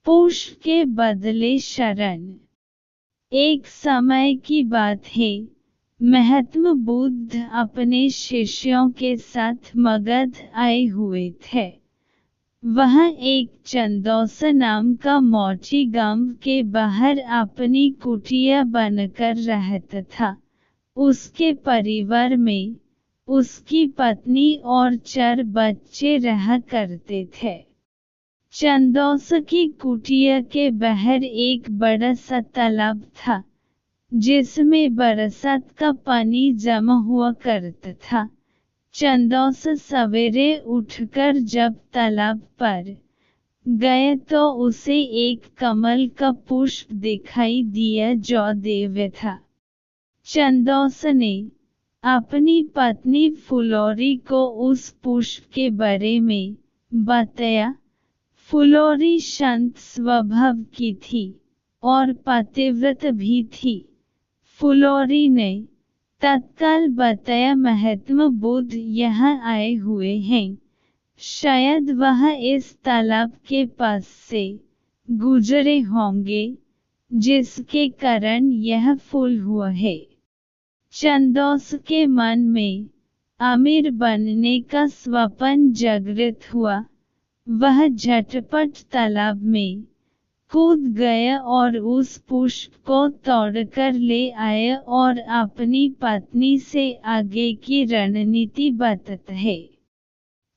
पुष्प के बदले शरण। एक समय की बात है, महात्मा बुद्ध अपने शिष्यों के साथ मगध आए हुए थे। वह एक चंदौसा नाम का मोची गांव के बाहर अपनी कुटिया बनकर रहता था। उसके परिवार में उसकी पत्नी और 4 बच्चे रहा करते थे। चंदौसा की कुटिया के बाहर एक बड़ा सा तालाब था, जिसमें बरसात का पानी जमा हुआ करता था। चंदौसा सवेरे उठकर जब तालाब पर गया तो उसे एक कमल का पुष्प दिखाई दिया जो दिव्य था। चंदौसा ने अपनी पत्नी फुलौरी को उस पुष्प के बारे में बताया। फुलौरी शांत स्वभाव की थी और पतिव्रत भी थी। फुलौरी ने तत्काल बताया, महात्मा बुद्ध यहाँ आए हुए हैं, शायद वह इस तालाब के पास से गुजरे होंगे, जिसके कारण यह फूल हुआ है। चंदौसा के मन में अमीर बनने का स्वप्न जागृत हुआ। वह झटपट तालाब में कूद गया और उस पुष्प को तोड़कर ले आया और अपनी पत्नी से आगे की रणनीति बताता है।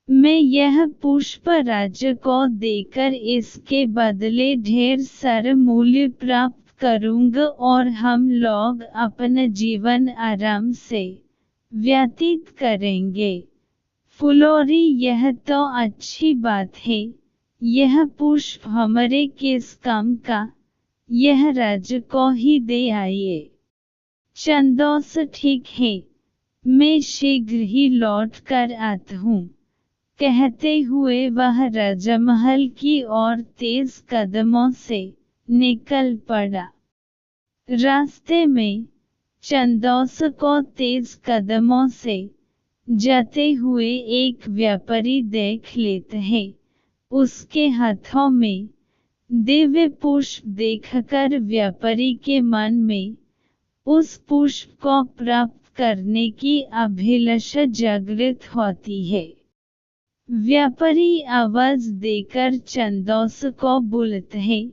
मैं यह पुष्प राजा को देकर इसके बदले ढेर सारा मूल्य प्राप्त करूंगा और हम लोग अपना जीवन आराम से व्यतीत करेंगे। फुलौरी, यह तो अच्छी बात है, यह पुष्प हमारे किस काम का, यह राजा को ही दे आइए। चंदौसा, ठीक है, मैं शीघ्र ही लौट कर आता हूँ, कहते हुए वह राजमहल की ओर तेज कदमों से निकल पड़ा। रास्ते में चंदौसा को तेज कदमों से जाते हुए एक व्यापारी देख लेते हैं। उसके हाथों में दिव्य पुष्प देखकर व्यापारी के मन में उस पुष्प को प्राप्त करने की अभिलाषा जागृत होती है। व्यापारी आवाज देकर चंदौसा को बुलाते हैं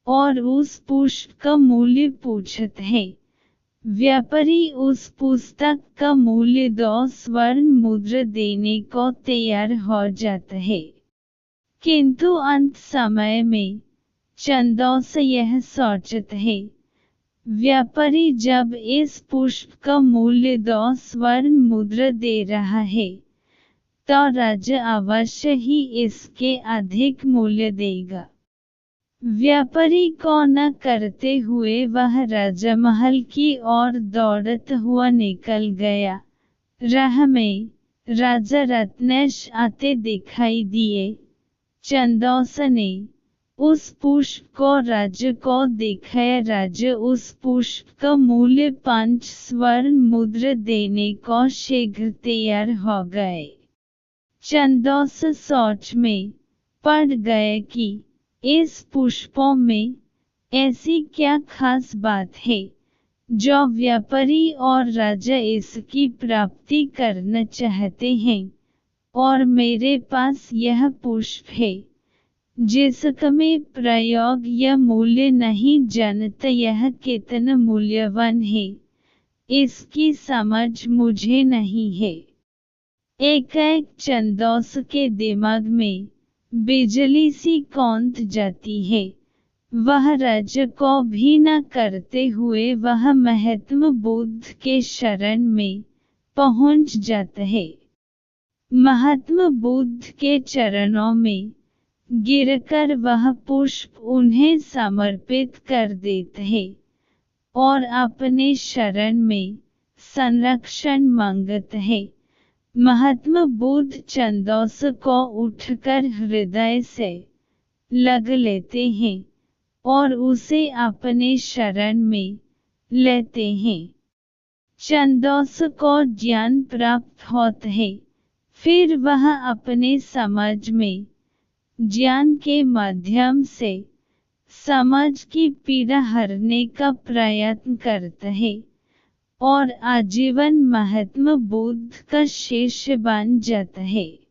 और उस पुष्प का मूल्य पूछते हैं। व्यापारी उस पुस्तक का मूल्य 2 स्वर्ण मुद्रा देने को तैयार हो जाता है। किंतु अंत समय में चंदौसा यह सोचता है, व्यापारी जब इस पुष्प का मूल्य 2 स्वर्ण मुद्रा दे रहा है, तो राजा अवश्य ही इसके अधिक मूल्य देगा। व्यापारी को न करते हुए वह राजमहल की ओर दौड़ता हुआ निकल गया। राह में राजा रत्नेश आते दिखाई दिए। चंदौसा ने उस पुष्प को राजा को दिखाया। राजा उस पुष्प का मूल्य 5 स्वर्ण मुद्रा देने को शीघ्र तैयार हो गए। चंदौसा सोच में पड़ गया कि इस पुष्पों में ऐसी क्या खास बात है जो व्यापारी और राजा इसकी प्राप्ति करना चाहते हैं, और मेरे पास यह पुष्प है जिसका मैं प्रयोग या मूल्य नहीं जानता। यह कितना मूल्यवान है, इसकी समझ मुझे नहीं है। एकाएक चंदौसा के दिमाग में बिजली सी कौंध जाती है। वह राजा को भी न करते हुए वह महात्मा बुद्ध के शरण में पहुंच जाता है। महात्मा बुद्ध के चरणों में गिरकर वह पुष्प उन्हें समर्पित कर देता है और अपने शरण में संरक्षण मांगता है। महात्मा बुद्ध चंदौसा को उठकर हृदय से लग लेते हैं और उसे अपने शरण में लेते हैं। चंदौसा को ज्ञान प्राप्त होता है। फिर वह अपने समझ में ज्ञान के माध्यम से समाज की पीड़ा हरने का प्रयत्न करता है और आजीवन महात्मा बुद्ध का शिष्य बन जाता है।